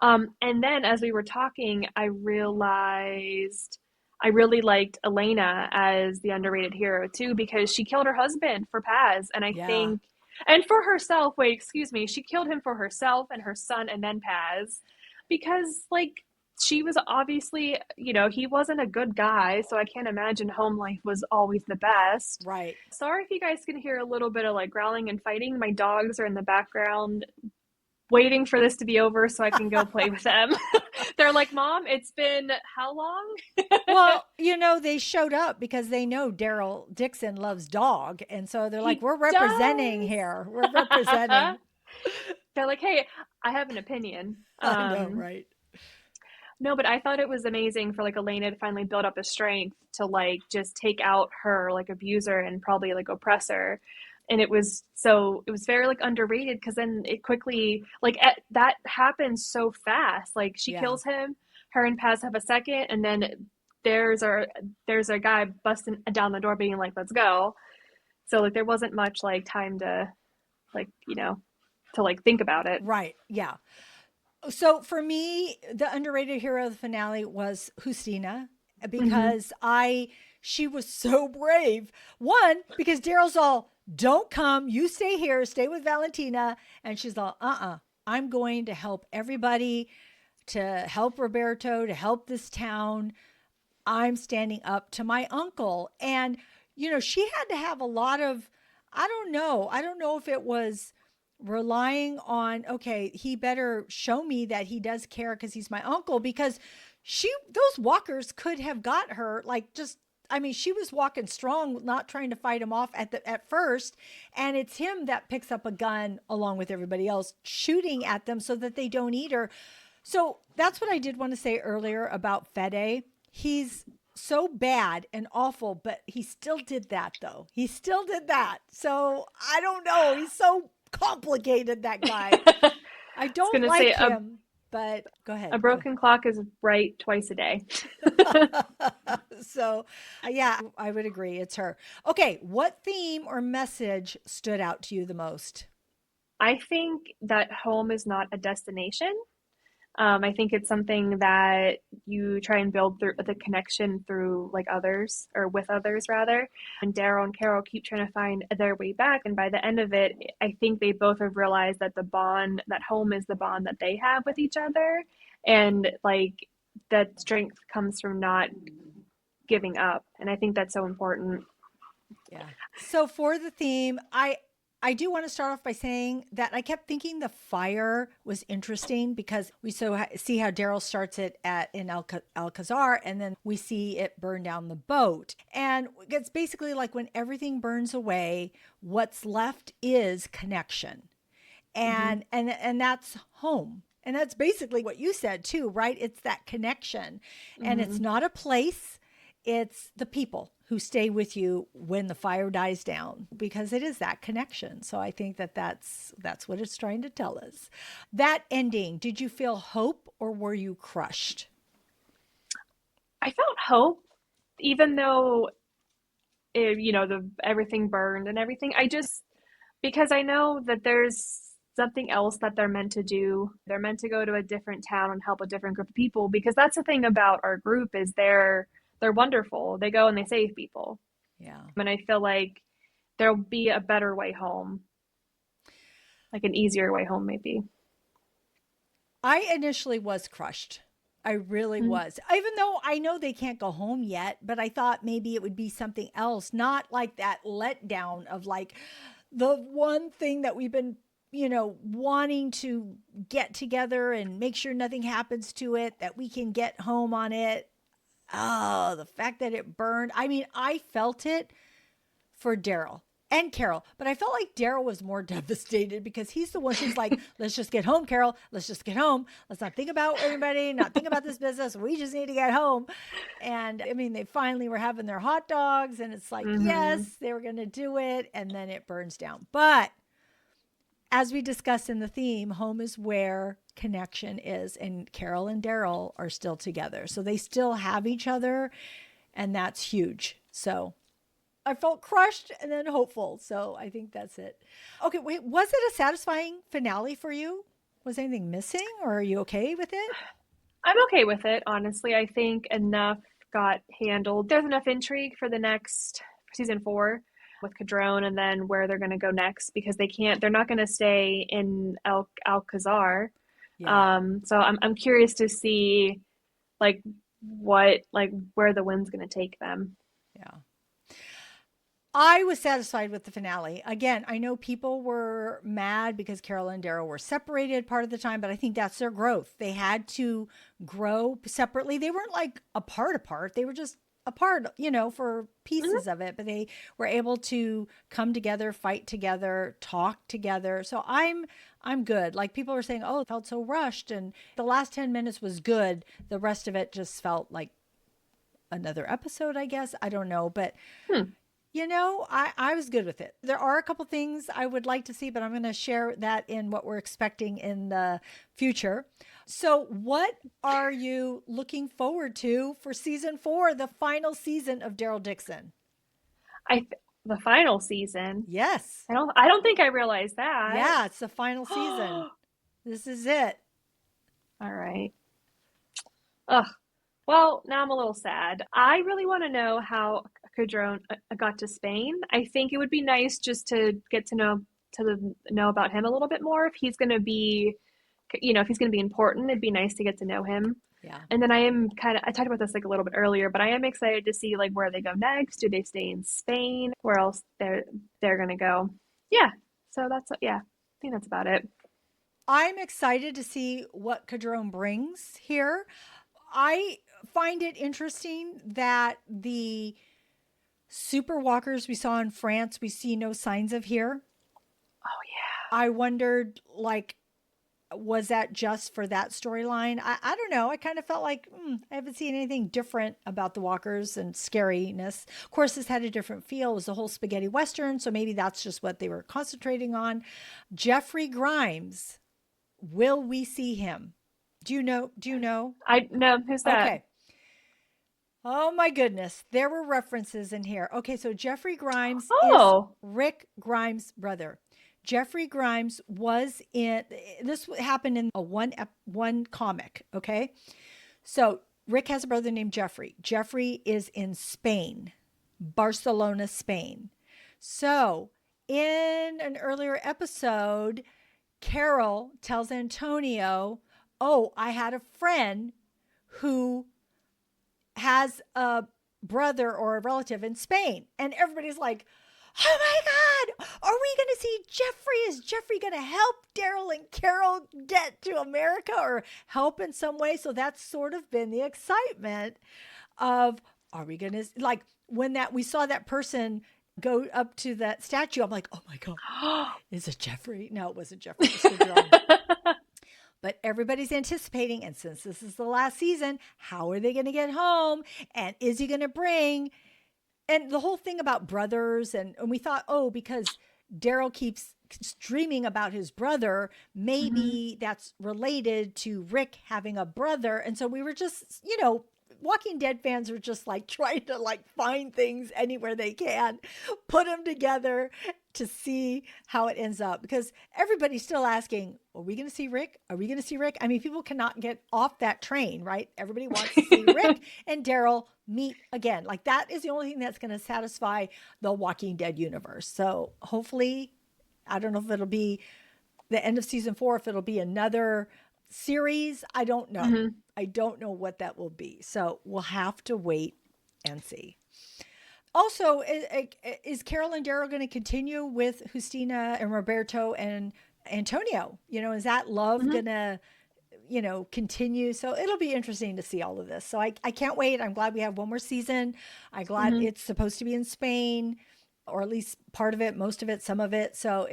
Speaker 2: And then as we were talking, I realized I really liked Elena as the underrated hero too, because she killed her husband for Paz, and I
Speaker 1: Yeah.
Speaker 2: think, and for herself. Wait, excuse me, she killed him for herself and her son, and then Paz, because like she was obviously, he wasn't a good guy, so I can't imagine home life was always the best.
Speaker 1: Right.
Speaker 2: Sorry if you guys can hear a little bit of like growling and fighting. My dogs are in the background waiting for this to be over so I can go play with them. They're like, Mom, it's been how long?
Speaker 1: Well, they showed up because they know Daryl Dixon loves dog. And so they're like,
Speaker 2: He
Speaker 1: we're representing
Speaker 2: does.
Speaker 1: here. We're representing.
Speaker 2: They're like, hey, I have an opinion.
Speaker 1: I know, right?
Speaker 2: No, but I thought it was amazing for like Elena to finally build up a strength to like just take out her like abuser and probably like oppressor. And it was very like underrated because then it quickly like that happens so fast. Like she
Speaker 1: Yeah.
Speaker 2: kills him, her and Paz have a second, and then there's our there's a guy busting down the door being like, let's go. So like there wasn't much like time to like, to like think about it.
Speaker 1: Right. Yeah. So for me, the underrated hero of the finale was Justina
Speaker 2: Hmm.
Speaker 1: because she was so brave. One, because Daryl's all, don't come, you stay here, stay with Valentina. And she's all, I'm going to help everybody, to help Roberto, to help this town. I'm standing up to my uncle. And, she had to have a lot of, I don't know. I don't know if it was relying on, okay, he better show me that he does care because he's my uncle, because those walkers could have got her like just, I mean, she was walking strong, not trying to fight him off at first, and it's him that picks up a gun along with everybody else, shooting at them so that they don't eat her. So that's what I did want to say earlier about Fede. He's so bad and awful, but he still did that though. He still did that. So I don't know. He's so complicated, that guy.
Speaker 2: I
Speaker 1: I
Speaker 2: was
Speaker 1: don't
Speaker 2: gonna say
Speaker 1: like him, but go
Speaker 2: a
Speaker 1: ahead. Go
Speaker 2: broken clock is right twice a day.
Speaker 1: ahead. So, yeah, I would agree. It's her. Okay. What theme or message stood out to you the most?
Speaker 2: I think that home is not a destination. I think it's something that you try and build through the connection through like others or with others rather. And Daryl and Carol keep trying to find their way back. And by the end of it, I think they both have realized that the bond, that home is the bond that they have with each other. And like that strength comes from not giving up. And I think that's so important.
Speaker 1: Yeah. So for the theme, I do want to start off by saying that I kept thinking the fire was interesting because we see how Daryl starts it at in Alcazar, and then we see it burn down the boat. And it's basically like when everything burns away, what's left is connection.
Speaker 2: Mm-hmm.
Speaker 1: And that's home. And that's basically what you said too, right? It's that connection. And it's
Speaker 2: Mm-hmm.
Speaker 1: not a place, it's the people who stay with you when the fire dies down, because it is that connection. So I think that that's what it's trying to tell us. That ending, did you feel hope or were you crushed?
Speaker 2: I felt hope. even though the everything burned and everything, I just because I know that there's something else that they're meant to do. They're meant to go to a different town and help a different group of people because that's the thing about our group is they're wonderful. They go and they save people.
Speaker 1: Yeah.
Speaker 2: And I feel like there'll be a better way home, like an easier way home maybe.
Speaker 1: I initially was crushed. I really
Speaker 2: Mm-hmm.
Speaker 1: was. Even though I know they can't go home yet, but I thought maybe it would be something else, not like that letdown of like the one thing that we've been, wanting to get together and make sure nothing happens to it, that we can get home on it. Oh, the fact that it burned. I mean, I felt it for Daryl and Carol, but I felt like Daryl was more devastated because he's the one who's like, let's just get home, Carol. Let's just get home. Let's not think about anybody, not think about this business. We just need to get home. And I mean, they finally were having their hot dogs, and it's like,
Speaker 2: Mm-hmm.
Speaker 1: yes, they were going to do it. And then it burns down. But as we discussed in the theme, home is where connection is. And Carol and Daryl are still together. So they still have each other. And that's huge. So I felt crushed and then hopeful. So I think that's it. Okay, wait, was it a satisfying finale for you? Was anything missing or are you okay with it?
Speaker 2: I'm okay with it, honestly. I think enough got handled. There's enough intrigue for the next season 4 with Cadrone and then where they're going to go next because they're not going to stay in Alcazar.
Speaker 1: Yeah,
Speaker 2: So I'm curious to see like like where the wind's going to take them.
Speaker 1: yeah. I was satisfied with the finale. Again, I know people were mad because Carol and Daryl were separated part of the time, but I think that's their growth. They had to grow separately. They weren't like apart. They were just apart, for
Speaker 2: Mhm.
Speaker 1: pieces of it, but they were able to come together, fight together, talk together. So I'm good. Like people were saying, "Oh, it felt so rushed." And the last 10 minutes was good. The rest of it just felt like another episode, I guess. I don't know, but
Speaker 2: Hmm.
Speaker 1: I was good with it. There are a couple things I would like to see, but I'm going to share that in what we're expecting in the future. So, what are you looking forward to for season 4, the final season of Daryl Dixon?
Speaker 2: The final season.
Speaker 1: Yes.
Speaker 2: I don't think I realized that.
Speaker 1: Yeah, it's the final season. This is it.
Speaker 2: All right. Ugh. Well, now I'm a little sad. I really want to know how Cadrone got to Spain. I think it would be nice just to get to know about him a little bit more. If he's going to be, if he's going to be important, it'd be nice to get to know him.
Speaker 1: Yeah.
Speaker 2: And then I talked about this like a little bit earlier, but I am excited to see like where they go next. Do they stay in Spain? Where else they're going to go? Yeah. So yeah, I think that's about it.
Speaker 1: I'm excited to see what Cadrone brings here. I find it interesting that the super walkers we saw in France, we see no signs of here.
Speaker 2: Oh
Speaker 1: I wondered, like, was that just for that storyline? I don't know. I kind of felt like I haven't seen anything different about the walkers and scariness. Of course, this had a different feel. It was the whole spaghetti western, so maybe that's just what they were concentrating on. Jeffrey Grimes, will we see him? Do you know? Do you know?
Speaker 2: yeah. I no. Who's that?
Speaker 1: Okay. Oh my goodness. There were references in here. Okay, so Jeffrey Grimes is
Speaker 2: Oh.
Speaker 1: Rick Grimes' brother. Jeffrey Grimes was in this happened in a one comic, okay? So Rick has a brother named Jeffrey. Jeffrey is in Spain, Barcelona, Spain. So, in an earlier episode, Carol tells Antonio, "Oh, I had a friend who has a brother or a relative in Spain." And everybody's like, "Oh my God, are we going to see Jeffrey? Is Jeffrey going to help Daryl and Carol get to America or help in some way?" So that's sort of been the excitement of, are we going to, like, when that we saw that person go up to that statue, I'm like, oh my God, is it Jeffrey? No, it wasn't Jeffrey. It was Jerome. But everybody's anticipating, and since this is the last season, how are they going to get home? And is he going to bring? And the whole thing about brothers, and we thought, oh, because Daryl keeps dreaming about his brother,
Speaker 2: Mhm.
Speaker 1: maybe that's related to Rick having a brother. And so we were just, Walking Dead fans are just like trying to like find things anywhere they can, put them together to see how it ends up, because everybody's still asking, are we going to see Rick? Are we going to see Rick? I mean, people cannot get off that train, right? Everybody wants to see Rick and Daryl meet again. Like that is the only thing that's going to satisfy the Walking Dead universe. So hopefully, I don't know if it'll be the end of season 4, if it'll be another series. I don't know.
Speaker 2: Hmm.
Speaker 1: I don't know what that will be. So we'll have to wait and see. Also, is Carol and Daryl going to continue with Justina and Roberto and Antonio? Is that love
Speaker 2: Hmm.
Speaker 1: going to, continue? So it'll be interesting to see all of this. So I can't wait. I'm glad we have one more season. I'm glad
Speaker 2: Hmm.
Speaker 1: it's supposed to be in Spain, or at least part of it, most of it, some of it. So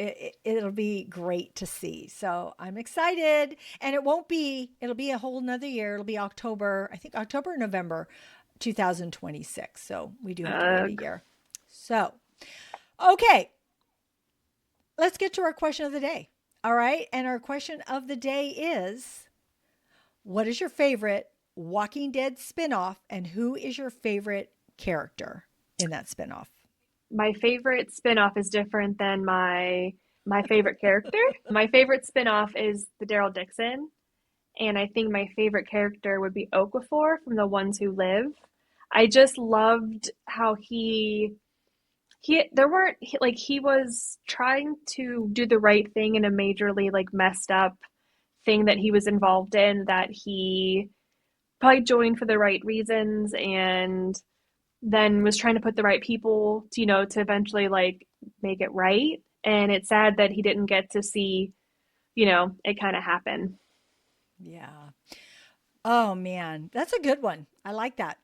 Speaker 1: it'll be great to see. So I'm excited. And it'll be a whole nother year. It'll be October, I think October, November 2026. So we do have to wait a
Speaker 2: Ugh.
Speaker 1: year. So, okay, let's get to our question of the day. All right. And our question of the day is, what is your favorite Walking Dead spinoff, and who is your favorite character in that spinoff?
Speaker 2: My favorite spinoff is different than my favorite character. My favorite spinoff is the Daryl Dixon, and I think my favorite character would be Okafor from The Ones Who Live. I just loved how he there weren't like he was trying to do the right thing in a majorly like messed up thing that he was involved in, that he probably joined for the right reasons, and then was trying to put the right people to, to eventually like make it right. And it's sad that he didn't get to see, it kind of happen.
Speaker 1: Yeah. Oh man, that's a good one. I like that.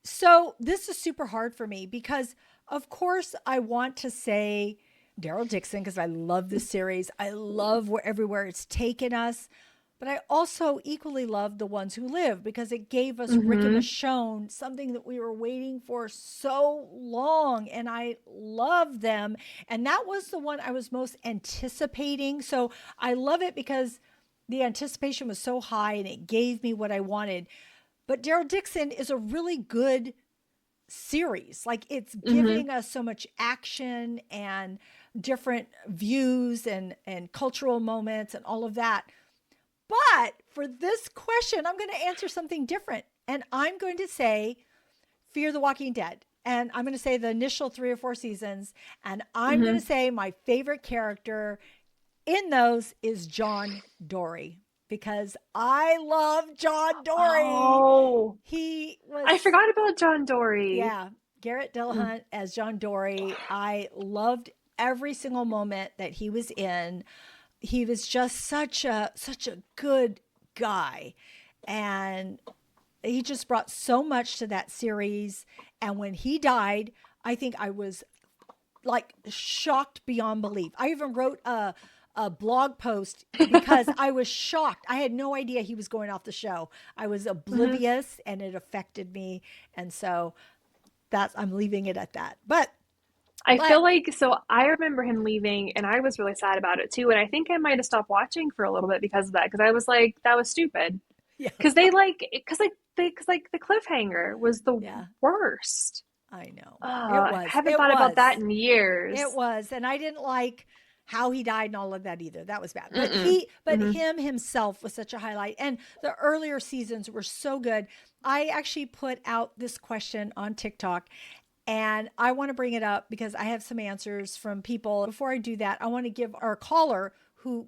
Speaker 1: So this is super hard for me because, of course, I want to say Daryl Dixon because I love this series. I love everywhere it's taken us. But I also equally love The Ones Who Live because it gave us Rick and
Speaker 2: Mm-hmm.
Speaker 1: Michonne, something that we were waiting for so long. And I love them. And that was the one I was most anticipating. So I love it because the anticipation was so high and it gave me what I wanted. But Daryl Dixon is a really good series. Like it's
Speaker 2: Mm-hmm.
Speaker 1: giving us so much action and different views and cultural moments and all of that. But for this question, I'm going to answer something different. And I'm going to say Fear the Walking Dead. And I'm going to say the initial 3 or 4 seasons. And I'm going to
Speaker 2: Mm-hmm.
Speaker 1: say my favorite character in those is John Dory because I love John Dory.
Speaker 2: Oh,
Speaker 1: He
Speaker 2: I
Speaker 1: was,
Speaker 2: forgot about John Dory.
Speaker 1: yeah, Garrett
Speaker 2: Mm.
Speaker 1: Dillahunt as John Dory. I loved every single moment that he was in. He was just such a good guy, and he just brought so much to that series. And when he died, I think I was like shocked beyond belief. I even wrote a blog post because I was shocked. I had no idea he was going off the show. I was
Speaker 2: Mm-hmm.
Speaker 1: oblivious and it affected me. And so I'm leaving it at that. But
Speaker 2: I
Speaker 1: but
Speaker 2: feel like so I remember him leaving and I was really sad about it too. And I think I might have stopped watching for a little bit because of that. Because I was like, that was stupid.
Speaker 1: yeah,
Speaker 2: Because like the cliffhanger was the
Speaker 1: yeah,
Speaker 2: worst.
Speaker 1: I know. It
Speaker 2: I
Speaker 1: was.
Speaker 2: haven't
Speaker 1: It
Speaker 2: thought about that
Speaker 1: was.
Speaker 2: in
Speaker 1: It
Speaker 2: years.
Speaker 1: was. And I didn't like how he died and all of that either. That was bad. But
Speaker 2: Mm-mm. Mm-hmm.
Speaker 1: him himself was such a highlight. And the earlier seasons were so good. I actually put out this question on TikTok and I want to bring it up because I have some answers from people. Before I do that, I want to give our caller who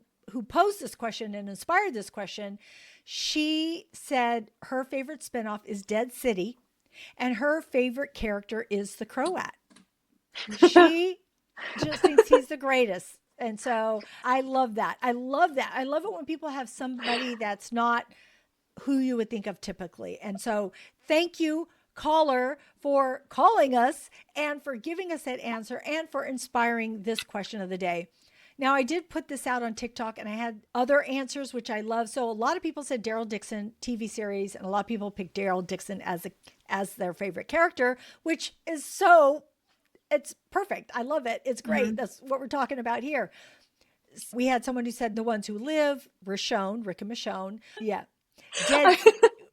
Speaker 1: posed this question and inspired this question. She said her favorite spinoff is Dead City and her favorite character is the Croat. She just thinks he's the greatest. And so I love that. I love that. I love it when people have somebody that's not who you would think of typically. And so thank you, caller, for calling us and for giving us that answer and for inspiring this question of the day. Now, I did put this out on TikTok and I had other answers, which I love. So, a lot of people said Daryl Dixon TV series, and a lot of people picked Daryl Dixon as their favorite character, which is it's perfect. I love it. It's great.
Speaker 2: Mm-hmm.
Speaker 1: That's what we're talking about here. We had someone who said The Ones Who Live, Rick and Michonne. Yeah. Dead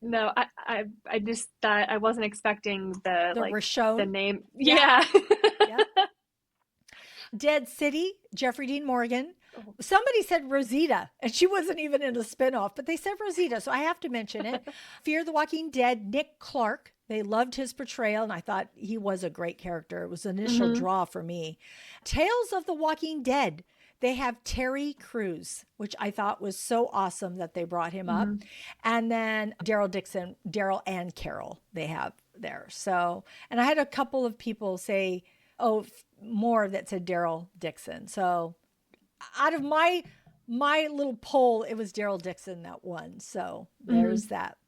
Speaker 2: No, I just thought I wasn't expecting the
Speaker 1: The
Speaker 2: like the
Speaker 1: Rashone.
Speaker 2: name.
Speaker 1: Yep.
Speaker 2: Yeah.
Speaker 1: Yep. Dead City, Jeffrey Dean Morgan.
Speaker 2: Oh.
Speaker 1: Somebody said Rosita, and she wasn't even in a spinoff, but they said Rosita, so I have to mention it. Fear the Walking Dead, Nick Clark. They loved his portrayal, and I thought he was a great character. It was an initial
Speaker 2: Hmm.
Speaker 1: draw for me. Tales of the Walking Dead. They have Terry Crews, which I thought was so awesome that they brought him up.
Speaker 2: Hmm.
Speaker 1: And then Daryl Dixon, Daryl and Carol, they have there. So, and I had a couple of people say, oh, more that said Daryl Dixon. So out of my little poll, it was Daryl Dixon that won. So there's
Speaker 2: Hmm.
Speaker 1: that.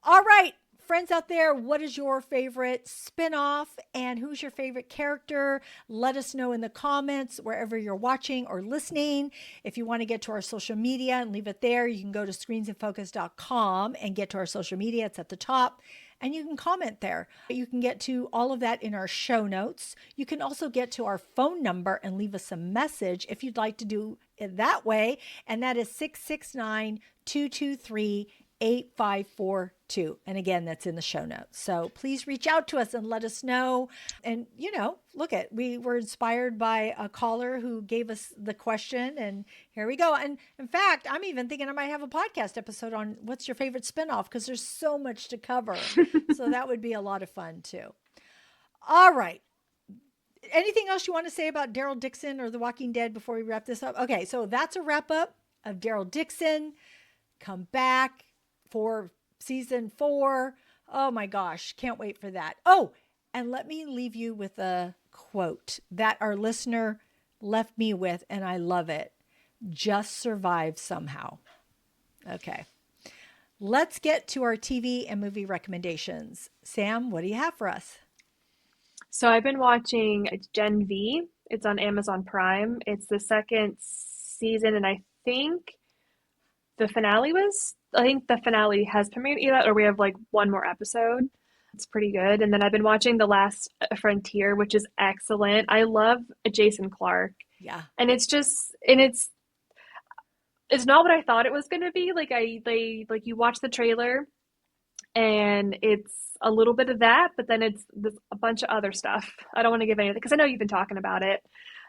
Speaker 1: All right, friends out there, what is your favorite spinoff and who's your favorite character? Let us know in the comments wherever you're watching or listening. If you want to get to our social media and leave it there, you can go to screensinfocus.com and get to our social media. It's at the top. And you can comment there. You can get to all of that in our show notes. You can also get to our phone number and leave us a message if you'd like to do it that way. And that is 669 223 8542. And again, that's in the show notes. So please reach out to us and let us know. And, look at, we were inspired by a caller who gave us the question, and here we go. And in fact, I'm even thinking I might have a podcast episode on what's your favorite spinoff, because there's so much to cover. So that would be a lot of fun too. All right. Anything else you want to say about Daryl Dixon or The Walking Dead before we wrap this up? Okay, so that's a wrap up of Daryl Dixon. Come back for season 4. Oh my gosh, can't wait for that. Oh, and let me leave you with a quote that our listener left me with, and I love it. Just survive somehow. Okay, let's get to our TV and movie recommendations. Sam, what do you have for us?
Speaker 2: So I've been watching it's Gen V. It's on Amazon Prime. It's the second season, and I think the finale has premiered either, or we have like one more episode. It's pretty good. And then I've been watching The Last Frontier, which is excellent. I love Jason Clark.
Speaker 1: Yeah.
Speaker 2: And it's not what I thought it was going to be. Like you watch the trailer and it's a little bit of that, but then it's a bunch of other stuff. I don't want to give anything because I know you've been talking about it.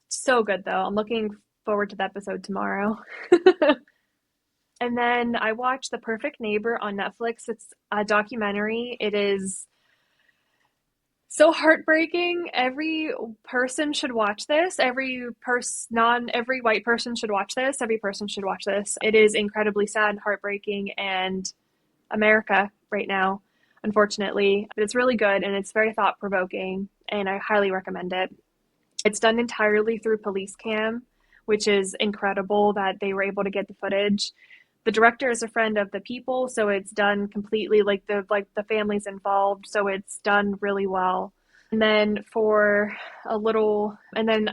Speaker 2: So good though. I'm looking forward to the episode tomorrow. And then I watched The Perfect Neighbor on Netflix. It's a documentary. It is so heartbreaking. Every person should watch this. Every white person should watch this. Every person should watch this. It is incredibly sad and heartbreaking, and America right now, unfortunately. But it's really good and it's very thought provoking, and I highly recommend it. It's done entirely through police cam, which is incredible that they were able to get the footage. The director is a friend of the people, so it's done completely like the family's involved, so it's done really well. And then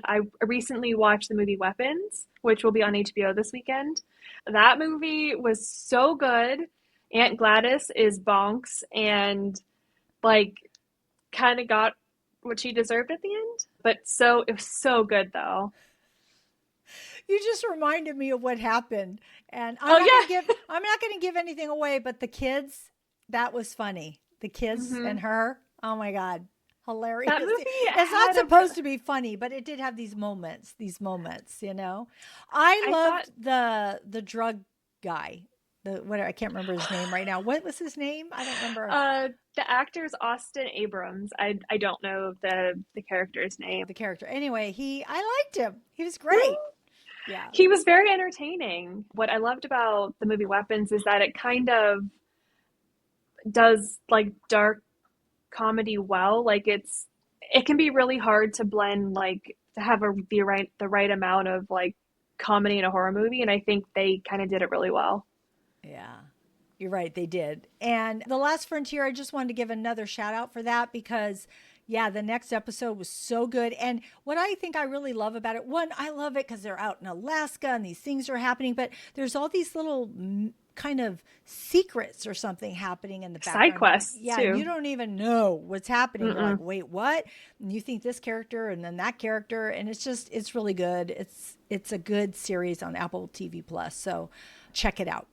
Speaker 2: I recently watched the movie Weapons, which will be on HBO this weekend. That movie was so good. Aunt Gladys is bonks and like kind of got what she deserved at the end. But it was so good though.
Speaker 1: You just reminded me of what happened. And
Speaker 2: Oh yeah.
Speaker 1: I'm not going to give anything away, but the kids, that was funny. The kids
Speaker 2: Hmm.
Speaker 1: and her. Oh my god. Hilarious.
Speaker 2: That movie
Speaker 1: It's not
Speaker 2: had a
Speaker 1: supposed to be funny, but it did have these moments. I
Speaker 2: I thought
Speaker 1: loved the drug guy. I can't remember his name right now. What was his name? I don't remember
Speaker 2: the actor's Austin Abrams. I don't know the character's name.
Speaker 1: the character. Anyway, I liked him. He was great. Yeah.
Speaker 2: He was very entertaining. What I loved about the movie Weapons is that it kind of does like dark comedy well. It can be really hard to blend like to have the right amount of like comedy in a horror movie, and I think they kind of did it really well.
Speaker 1: Yeah. You're right, they did. And The Last Frontier, I just wanted to give another shout out for that because, yeah, the next episode was so good. And what I think I really love about it, one, I love it because they're out in Alaska and these things are happening, but there's all these little kind of secrets or something happening in the
Speaker 2: Side
Speaker 1: background.
Speaker 2: quests
Speaker 1: Yeah, and you
Speaker 2: too.
Speaker 1: don't even know what's happening. You're like,
Speaker 2: Mm-mm.
Speaker 1: wait, what? And you think this character and then that character, and it's really good. It's a good series on Apple TV Plus, so check it out.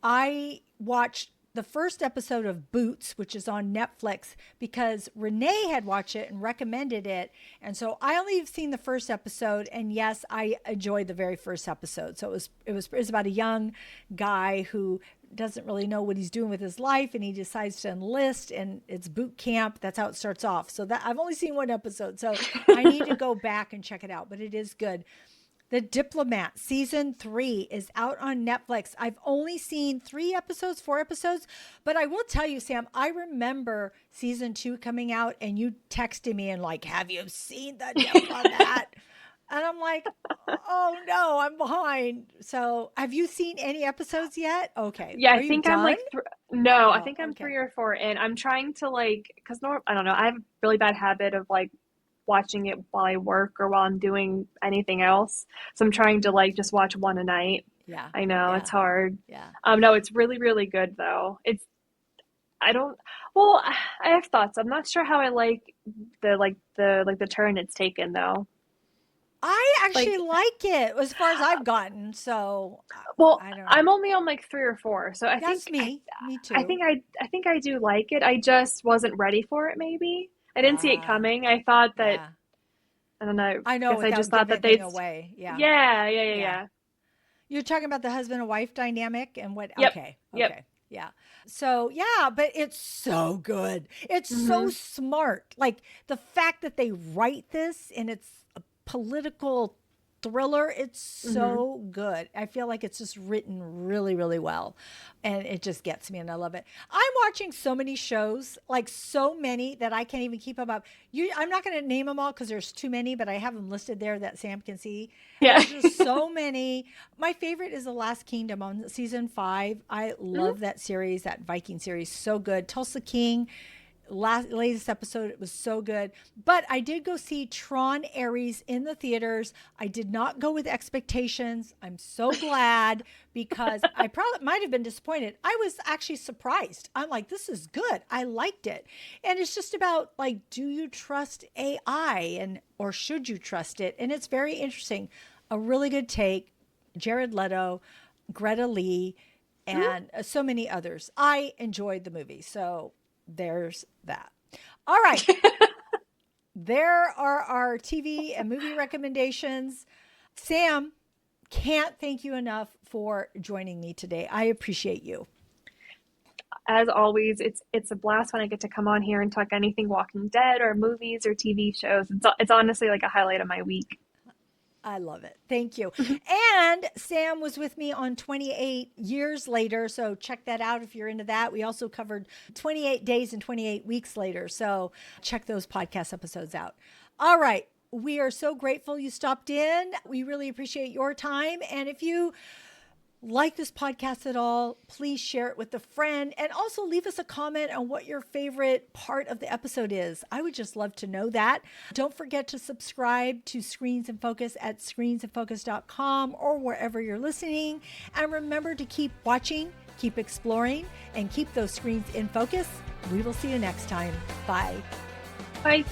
Speaker 1: I watched the first episode of Boots, which is on Netflix, because Renee had watched it and recommended it. And so I only have seen the first episode, and yes, I enjoyed the very first episode. So it was about a young guy who doesn't really know what he's doing with his life, and he decides to enlist, and it's boot camp. That's how it starts off. So that I've only seen one episode, so I need to go back and check it out, but it is good. The Diplomat season 3 is out on Netflix. I've only seen 4 episodes, but I will tell you, Sam, I remember season 2 coming out and you texted me and like, have you seen the Diplomat? And I'm like, oh no, I'm behind. So have you seen any episodes yet? Okay.
Speaker 2: Yeah,
Speaker 1: Are
Speaker 2: I
Speaker 1: you
Speaker 2: think
Speaker 1: done?
Speaker 2: I'm like, no, I
Speaker 1: Oh,
Speaker 2: think I'm
Speaker 1: okay.
Speaker 2: 3 or 4 in. I'm trying to like, because I don't know, I have a really bad habit of like watching it while I work or while I'm doing anything else. So I'm trying to like just watch one a night.
Speaker 1: Yeah.
Speaker 2: I know
Speaker 1: Yeah.
Speaker 2: it's hard.
Speaker 1: Yeah.
Speaker 2: No, it's really, really good though. I don't, well, I have thoughts. I'm not sure how I like the turn it's taken though.
Speaker 1: I actually
Speaker 2: Like,
Speaker 1: like it as far as I've gotten. So
Speaker 2: well,
Speaker 1: I don't know.
Speaker 2: I'm only on like 3 or 4, so
Speaker 1: That's me. Me
Speaker 2: I
Speaker 1: too.
Speaker 2: think I think I do like it. I just wasn't ready for it. Maybe I didn't see it
Speaker 1: Ah,
Speaker 2: coming. I thought that
Speaker 1: yeah.
Speaker 2: I don't know.
Speaker 1: I know
Speaker 2: Guess I
Speaker 1: without
Speaker 2: just thought
Speaker 1: giving
Speaker 2: that
Speaker 1: anything
Speaker 2: they'd.
Speaker 1: away. Yeah.
Speaker 2: Yeah, yeah, yeah,
Speaker 1: Yeah.
Speaker 2: yeah.
Speaker 1: You're talking about the husband and wife dynamic and what?
Speaker 2: Yep,
Speaker 1: Okay.
Speaker 2: yep.
Speaker 1: Okay. Yeah. So, yeah, but it's so good. It's so
Speaker 2: Hmm.
Speaker 1: smart. Like the fact that they write this and it's a political thriller, it's
Speaker 2: Hmm.
Speaker 1: so good. I feel like it's just written really, really well. And it just gets me and I love it. I'm watching so many shows, like so many that I can't even keep them up. I'm not going to name them all because there's too many, but I have them listed there that Sam can see.
Speaker 2: Yeah.
Speaker 1: There's just so many. My favorite is The Last Kingdom on season 5. I
Speaker 2: Hmm.
Speaker 1: love that series, that Viking series. So good. Tulsa King, latest episode, it was so good. But I did go see Tron Ares in the theaters. I did not go with expectations. I'm so glad because I probably might have been disappointed. I was actually surprised. I'm like, this is good. I liked it. And it's just about like, do you trust AI and or should you trust it? And it's very interesting. A really good take. Jared Leto, Greta Lee,
Speaker 2: Hmm.
Speaker 1: and so many others. I enjoyed the movie. So there's that. All right. There are our TV and movie recommendations. Sam, can't thank you enough for joining me today. I appreciate you.
Speaker 2: As always, it's a blast when I get to come on here and talk anything Walking Dead or movies or TV shows. It's honestly like a highlight of my week.
Speaker 1: I love it. Thank you. And Sam was with me on 28 Years Later. So check that out if you're into that. We also covered 28 Days and 28 Weeks Later. So check those podcast episodes out. All right. We are so grateful you stopped in. We really appreciate your time. And if you like this podcast at all, please share it with a friend and also leave us a comment on what your favorite part of the episode is. I would just love to know that. Don't forget to subscribe to Screens in Focus at screensinfocus.com or wherever you're listening. And remember to keep watching, keep exploring, and keep those screens in focus. We will see you next time. Bye.
Speaker 2: Bye.